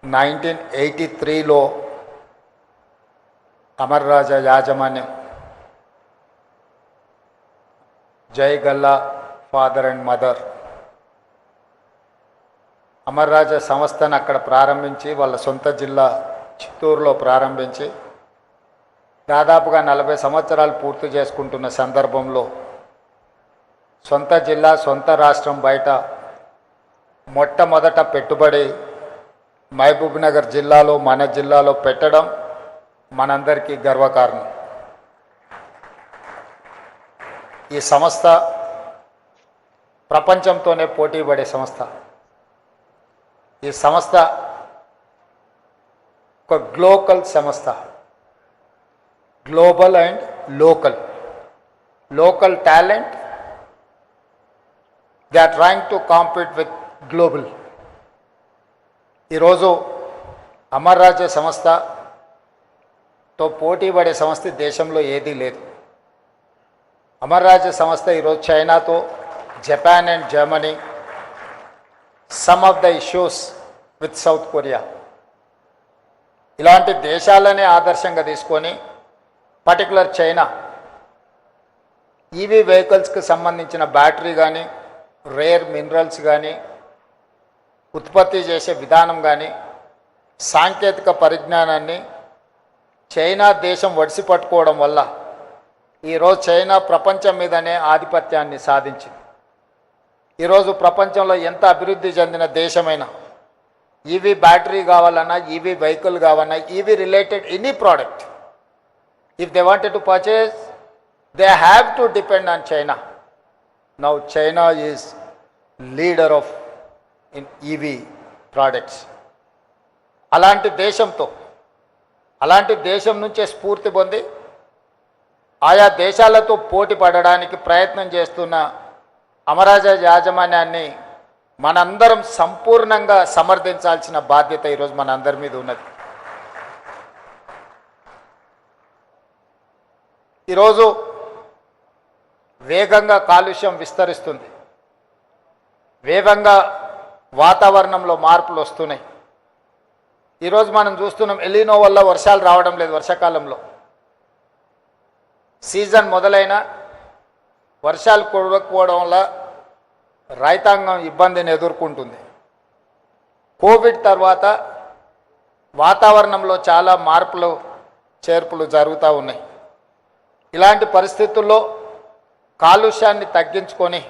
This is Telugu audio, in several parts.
1983లో అమర్ రాజా యాజమాన్యం Jay Galla father and mother Amar Raja సంస్థను అక్కడ ప్రారంభించి వాళ్ళ సొంత జిల్లా చిత్తూరులో ప్రారంభించి దాదాపుగా 40 సంవత్సరాలు పూర్తి చేసుకుంటున్న సందర్భంలో సొంత జిల్లా సొంత రాష్ట్రం బయట మొట్టమొదట పెట్టుబడి మహబూబ్నగర్ జిల్లాలో మన జిల్లాలో పెట్టడం మనందరికీ గర్వకారణం. ఈ సంస్థ ప్రపంచంతోనే పోటీ పడే సంస్థ. ఈ సంస్థ ఒక గ్లోబల్ సంస్థ, global and local talent they are trying to compete with global. ఈరోజు అమర్ రాజా సంస్థతో పోటీ పడే సంస్థ దేశంలో ఏదీ లేదు. అమర్ రాజా సంస్థ ఈరోజు చైనాతో, Japan and Germany, some of the issues with south Korea ఇలాంటి దేశాలనే ఆదర్శంగా తీసుకొని పర్టికులర్ చైనా ఈవీ వెహికల్స్కి సంబంధించిన బ్యాటరీ కానీ, రేర్ మినరల్స్ కానీ, ఉత్పత్తి చేసే విధానం కానీ, సాంకేతిక పరిజ్ఞానాన్ని చైనా దేశం వడిసి పట్టుకోవడం వల్ల ఈరోజు చైనా ప్రపంచం మీదనే ఆధిపత్యాన్ని సాధించింది. ఈరోజు ప్రపంచంలో ఎంత అభివృద్ధి చెందిన దేశమైనా ఈవీ బ్యాటరీ కావాలన్నా, ఈవీ వెహికల్ కావాలన్నా, EV related any product, if they wanted to purchase they have to depend on China. Now China is leader of in EV products. అలాంటి దేశం నుంచే స్ఫూర్తి పొంది ఆయా దేశాలతో పోటీ పడడానికి ప్రయత్నం చేస్తున్న అమరాజా యాజమాన్యాన్ని మనందరం సంపూర్ణంగా సమర్థించాల్సిన బాధ్యత ఈరోజు మనందరి మీద ఉన్నది. ఈరోజు వేగంగా కాలుష్యం విస్తరిస్తుంది, వేగంగా వాతావరణంలో మార్పులు వస్తున్నాయి. ఈరోజు మనం చూస్తున్నాం ఎలినో వల్ల వర్షాలు రావడం లేదు. వర్షాకాలంలో సీజన్ మొదలైన వర్షాలు కురవకపోవడం వల్ల రైతాంగం ఇబ్బందిని ఎదుర్కొంటుంది. కోవిడ్ తర్వాత వాతావరణంలో చాలా మార్పులు చేర్పులు జరుగుతూ ఉన్నాయి. ఇలాంటి పరిస్థితుల్లో కాలుష్యాన్ని తగ్గించుకొని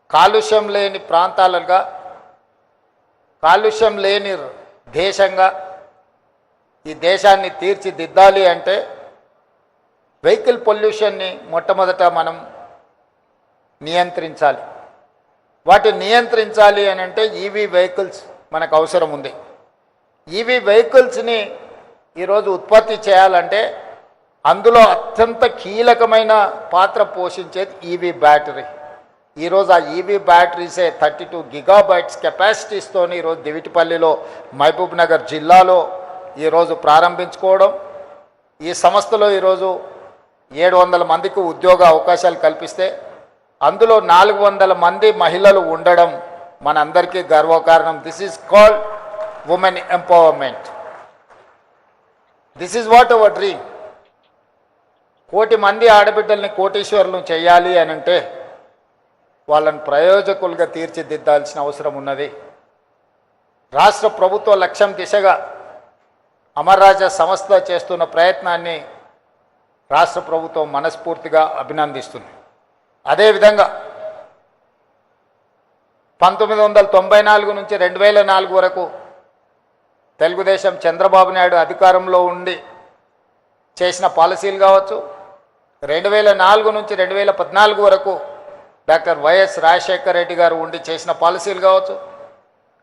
కాలుష్యం లేని ప్రాంతాలుగా, కాలుష్యం లేని దేశంగా ఈ దేశాన్ని తీర్చిదిద్దాలి అంటే వెహికల్ పొల్యూషన్ని మొట్టమొదట మనం నియంత్రించాలి. వాటిని నియంత్రించాలి అని అంటే ఈవీ వెహికల్స్ మనకు అవసరం ఉంది. ఈవీ వెహికల్స్ని ఈరోజు ఉత్పత్తి చేయాలంటే అందులో అత్యంత కీలకమైన పాత్ర పోషించేది ఈవీ బ్యాటరీ. ఈరోజు ఆ ఈవీ బ్యాటరీసే 32 గిగాబైట్స్ కెపాసిటీస్తోని ఈరోజు దివిటిపల్లిలో మహబూబ్నగర్ జిల్లాలో ఈరోజు ప్రారంభించుకోవడం, ఈ సంస్థలో ఈరోజు 700 మందికి ఉద్యోగ అవకాశాలు కల్పిస్తే అందులో 400 మంది మహిళలు ఉండడం మనందరికీ గర్వకారణం. This is called women empowerment. This is what our dream. 1 కోటి మంది ఆడబిడ్డల్ని కోటీశ్వరులను చేయాలి అని అంటే వాళ్ళని ప్రయోజకులుగా తీర్చిదిద్దాల్సిన అవసరం ఉన్నది. రాష్ట్ర ప్రభుత్వ లక్ష్యం దిశగా అమర్ రాజా సంస్థ చేస్తున్న ప్రయత్నాన్ని రాష్ట్ర ప్రభుత్వం మనస్ఫూర్తిగా అభినందిస్తుంది. అదేవిధంగా 1994 నుంచి 2004 వరకు తెలుగుదేశం చంద్రబాబు నాయుడు అధికారంలో ఉండి చేసిన పాలసీలు కావచ్చు, 2004 నుంచి 2014 వరకు డాక్టర్ వైఎస్ రాజశేఖర రెడ్డి గారు ఉండి చేసిన పాలసీలు కావచ్చు,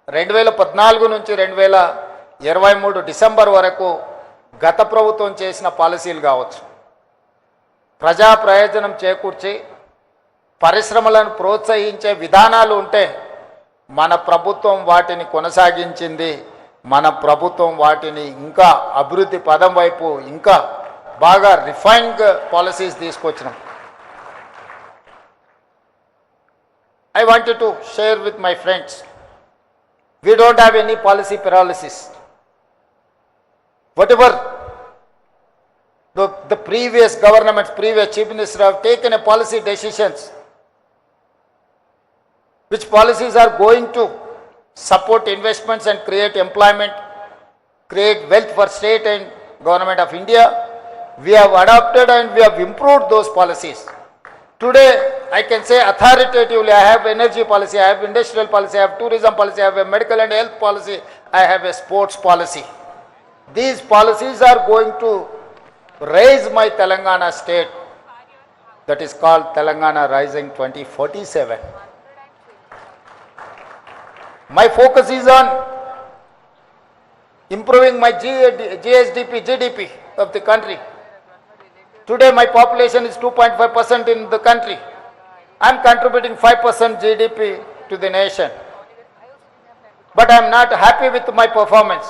2014 నుంచి 2023 డిసెంబర్ వరకు గత ప్రభుత్వం చేసిన పాలసీలు కావచ్చు, ప్రజా ప్రయోజనం చేకూర్చి పరిశ్రమలను ప్రోత్సహించే విధానాలు ఉంటే మన ప్రభుత్వం వాటిని కొనసాగించింది. మన ప్రభుత్వం వాటిని ఇంకా అభివృద్ధి పదం వైపు ఇంకా బాగా రిఫైన్డ్ పాలసీస్ తీసుకొచ్చినాం. I wanted to share with my friends We don't have any policy paralysis. Whatever the previous governments, previous chief minister have taken a policy decisions, which policies are going to support investments and create employment, create wealth for state and government of India. We have adopted and we have improved those policies. Today, I can say authoritatively, I have energy policy, I have industrial policy, I have tourism policy, I have a medical and health policy, I have a sports policy. These policies are going to raise my Telangana state, that is called Telangana Rising 2047. My focus is on improving my GSDP, GDP of the country. Today my population is 2.5% in the country. I am contributing 5% GDP to the nation. But I am not happy with my performance.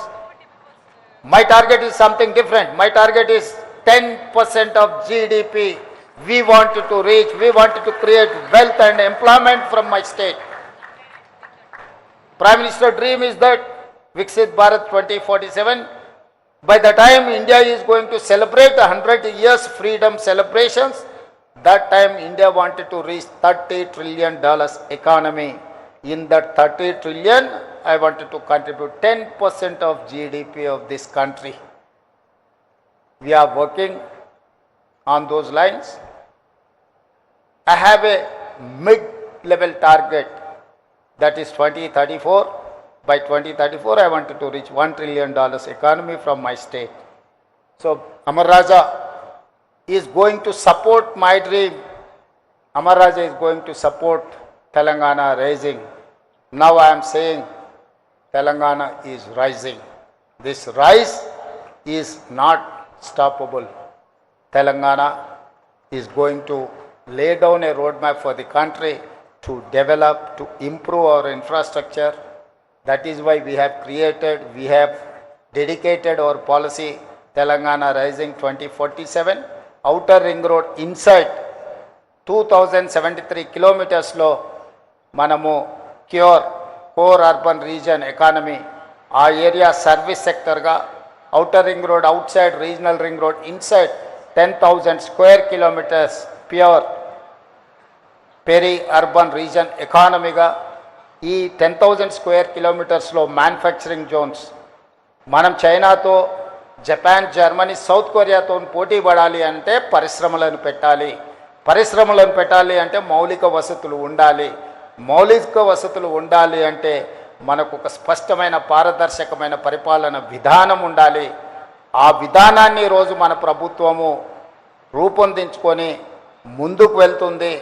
My target is something different. My target is 10% of GDP. We wanted to reach, we wanted to create wealth and employment from my state. Prime Minister dream is that Viksit Bharat 2047. By the time India is going to celebrate 100 years freedom celebrations, that time India wanted to reach $30 trillion economy. In that 30 trillion, I wanted to contribute 10% of GDP of this country. We are working on those lines. I have a mid-level target, that is 2034. By 2034, I wanted to reach $1 trillion economy from my state. So, Amar Raja is going to support my dream. Amar Raja is going to support Telangana rising. Now I am saying Telangana is rising. This rise is not stoppable. Telangana is going to lay down a roadmap for the country to develop, to improve our infrastructure. That is why we have dedicated our policy Telangana Rising 2047. Outer Ring Road inside 2073 kilometers lo manamu core urban region economy, aa area service sector ga, outer ring road outside, regional ring road inside 10,000 square kilometers pure peri-urban region economy ga, ఈ 10,000 స్క్వేర్ కిలోమీటర్స్లో మ్యానుఫ్యాక్చరింగ్ జోన్స్, మనం చైనాతో, జపాన్, జర్మనీ, సౌత్ కొరియాతో పోటీ పడాలి అంటే పరిశ్రమలను పెట్టాలి. పరిశ్రమలను పెట్టాలి అంటే మౌలిక వసతులు ఉండాలి. మౌలిక వసతులు ఉండాలి అంటే మనకు ఒక స్పష్టమైన పారదర్శకమైన పరిపాలన విధానం ఉండాలి. ఆ విధానాన్ని రోజు మన ప్రభుత్వము రూపొందించుకొని ముందుకు వెళ్తుంది.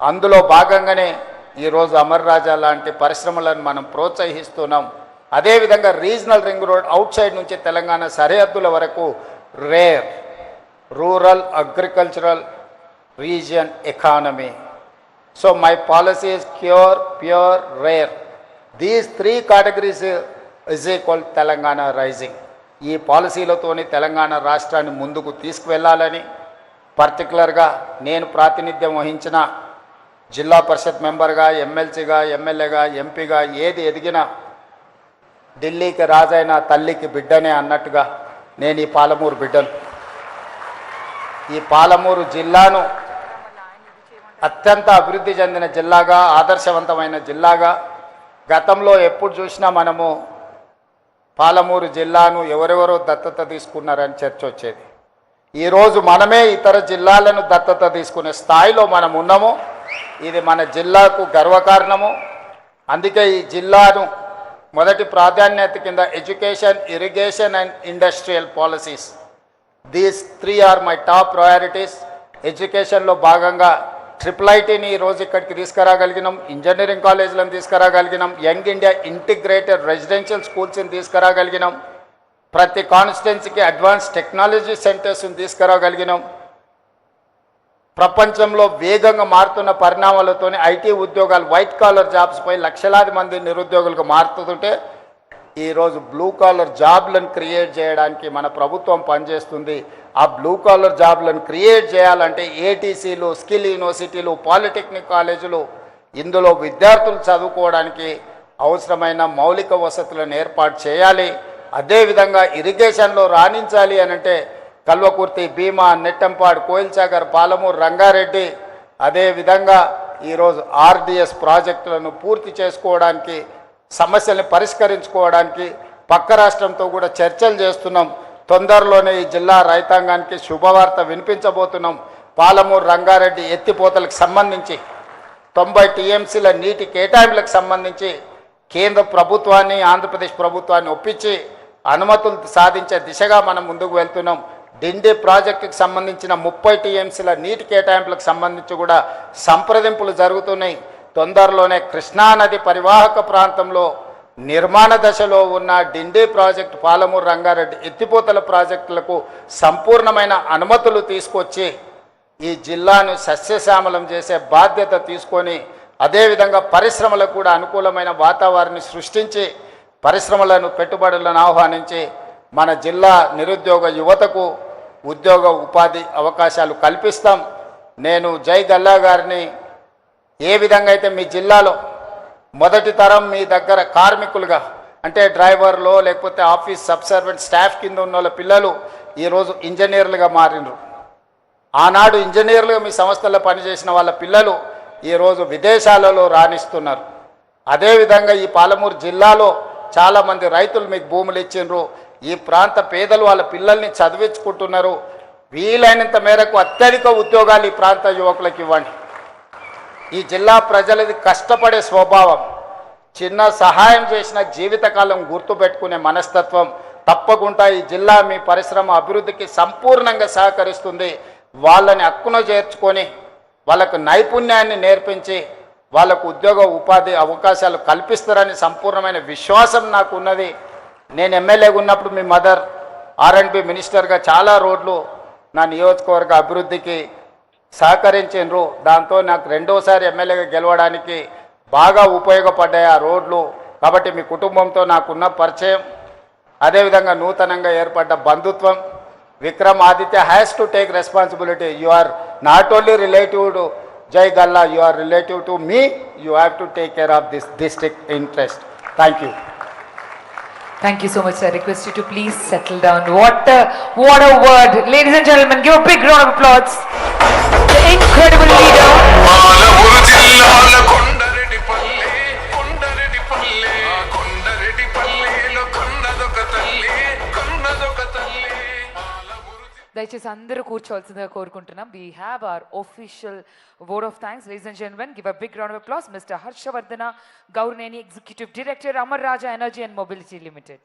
అందులో భాగంగానే ఈరోజు అమర్ రాజా లాంటి పరిశ్రమలను మనం ప్రోత్సహిస్తున్నాం. అదేవిధంగా రీజనల్ రింగ్ రోడ్ అవుట్ సైడ్ నుంచి తెలంగాణ సరిహద్దుల వరకు rare rural agricultural region economy. So my policy is cure, pure, rare. These 3 categories is equal Telangana rising. ఈ పాలసీలతోని తెలంగాణ రాష్ట్రాన్ని ముందుకు తీసుకువెళ్ళాలని, పర్టికులర్గా నేను ప్రాతినిధ్యం వహించిన జిల్లా పరిషత్ మెంబర్గా, ఎమ్మెల్సీగా, ఎమ్మెల్యేగా, ఎంపీగా ఏది ఎదిగినా ఢిల్లీకి రాజైన తల్లికి బిడ్డనే అన్నట్టుగా నేను ఈ పాలమూరు బిడ్డను. ఈ పాలమూరు జిల్లాను అత్యంత అభివృద్ధి చెందిన జిల్లాగా, ఆదర్శవంతమైన జిల్లాగా, గతంలో ఎప్పుడు చూసినా మనము పాలమూరు జిల్లాను ఎవరెవరో దత్తత తీసుకున్నారని చర్చ వచ్చేది. ఈరోజు మనమే ఇతర జిల్లాలను దత్తత తీసుకునే స్థాయిలో మనం ఉన్నాము. ఇది మన జిల్లాకు గర్వకారణము. అందుకే ఈ జిల్లాను మొదటి ప్రాధాన్యత కింద education, irrigation and industrial policies, these 3 are my top priorities. ఎడ్యుకేషన్లో భాగంగా IIITని ఈరోజు ఇక్కడికి తీసుకురాగలిగినాం, ఇంజనీరింగ్ కాలేజీలను తీసుకురాగలిగినాం, యంగ్ ఇండియా ఇంటిగ్రేటెడ్ రెసిడెన్షియల్ స్కూల్స్ని తీసుకురాగలిగినాం, ప్రతి కాన్స్టిట్యున్సీకి అడ్వాన్స్ టెక్నాలజీ సెంటర్స్ని తీసుకురాగలిగినాం. ప్రపంచంలో వేగంగా మారుతున్న పరిణామాలతోనే ఐటీ ఉద్యోగాలు, వైట్ కాలర్ జాబ్స్పై లక్షలాది మంది నిరుద్యోగులకు మారుతుంటే ఈరోజు బ్లూ కాలర్ జాబ్లను క్రియేట్ చేయడానికి మన ప్రభుత్వం పనిచేస్తుంది. ఆ బ్లూ కాలర్ జాబ్లను క్రియేట్ చేయాలంటే ఏటీసీలు, స్కిల్ యూనివర్సిటీలు, పాలిటెక్నిక్ కాలేజీలు, ఇందులో విద్యార్థులు చదువుకోవడానికి అవసరమైన మౌలిక వసతులను ఏర్పాటు చేయాలి. అదేవిధంగా ఇరిగేషన్లో రాణించాలి అనంటే కల్వకుర్తి, భీమా, నెట్టంపాడు, కోయిల్సాగర్, పాలమూరు, రంగారెడ్డి, అదేవిధంగా ఈరోజు ఆర్డిఎస్ ప్రాజెక్టులను పూర్తి చేసుకోవడానికి, సమస్యల్ని పరిష్కరించుకోవడానికి పక్క రాష్ట్రంతో కూడా చర్చలు చేస్తున్నాం. తొందరలోనే ఈ జిల్లా రైతాంగానికి శుభవార్త వినిపించబోతున్నాం. పాలమూరు, రంగారెడ్డి ఎత్తిపోతలకు సంబంధించి 90 టీఎంసీల నీటి కేటాయింపులకు సంబంధించి కేంద్ర ప్రభుత్వాన్ని, ఆంధ్రప్రదేశ్ ప్రభుత్వాన్ని ఒప్పించి అనుమతులు సాధించే దిశగా మనం ముందుకు వెళ్తున్నాం. డిండి ప్రాజెక్టుకు సంబంధించిన 30 టీఎంసీల నీటి కేటాయింపులకు సంబంధించి కూడా సంప్రదింపులు జరుగుతున్నాయి. తొందరలోనే కృష్ణానది పరివాహక ప్రాంతంలో నిర్మాణ దశలో ఉన్న డిండి ప్రాజెక్టు, పాలమూరు, రంగారెడ్డి ఎత్తిపోతల ప్రాజెక్టులకు సంపూర్ణమైన అనుమతులు తీసుకొచ్చి ఈ జిల్లాను సస్యశ్యామలం చేసే బాధ్యత తీసుకొని, అదేవిధంగా పరిశ్రమలకు కూడా అనుకూలమైన వాతావరణాన్ని సృష్టించి పరిశ్రమలను, పెట్టుబడులను ఆహ్వానించి మన జిల్లా నిరుద్యోగ యువతకు ఉద్యోగ ఉపాధి అవకాశాలు కల్పిస్తాం. నేను జై గల్లా గారిని ఏ విధంగా అయితే మీ జిల్లాలో మొదటి తరం మీ దగ్గర కార్మికులుగా, అంటే డ్రైవర్లో లేకపోతే ఆఫీస్ సబ్సర్వెంట్ స్టాఫ్ కింద ఉన్న వాళ్ళ పిల్లలు ఈరోజు ఇంజనీర్లుగా మారినరు. ఆనాడు ఇంజనీర్లుగా మీ సంస్థల్లో పనిచేసిన వాళ్ళ పిల్లలు ఈరోజు విదేశాలలో రాణిస్తున్నారు. అదేవిధంగా ఈ పాలమూరు జిల్లాలో చాలామంది రైతులు మీకు భూములు ఇచ్చిండ్రు. ఈ ప్రాంత పేదలు వాళ్ళ పిల్లల్ని చదివించుకుంటున్నారు. వీలైనంత మేరకు అత్యధిక ఉద్యోగాలు ఈ ప్రాంత యువకులకు ఇవ్వండి. ఈ జిల్లా ప్రజలది కష్టపడే స్వభావం, చిన్న సహాయం చేసిన జీవితకాలం గుర్తుపెట్టుకునే మనస్తత్వం. తప్పకుండా ఈ జిల్లా మీ పరిశ్రమ అభివృద్ధికి సంపూర్ణంగా సహకరిస్తుంది. వాళ్ళని హక్కున చేర్చుకొని వాళ్ళకు నైపుణ్యాన్ని నేర్పించి వాళ్ళకు ఉద్యోగ ఉపాధి అవకాశాలు కల్పిస్తారని సంపూర్ణమైన విశ్వాసం నాకు ఉన్నది. నేను ఎమ్మెల్యేగా ఉన్నప్పుడు మీ మదర్ R&B మినిస్టర్గా చాలా రోడ్లు నా నియోజకవర్గ అభివృద్ధికి సహకరించారు. దాంతో నాకు రెండోసారి ఎమ్మెల్యేగా గెలవడానికి బాగా ఉపయోగపడ్డాయి ఆ రోడ్లు. కాబట్టి మీ కుటుంబంతో నాకున్న పరిచయం, అదేవిధంగా నూతనంగా ఏర్పడ్డ బంధుత్వం. Vikramaditya has to take responsibility. You are not only relative to Jay Galla, you are relative to me. You have to take care of this district interest. Thank you. Thank you so much, sir. I request you to please settle down. What a word. Ladies and gentlemen, give a big round of applause. The incredible leader. దయచేసి అందరూ కూర్చోవాల్సిందిగా కోరుకుంటున్నాం. We have our official vote of thanks. Ladies and gentlemen, give a big round of applause. Mr. Harshavardhana Gaurneni, Executive Director, Amar Raja Energy and Mobility Limited.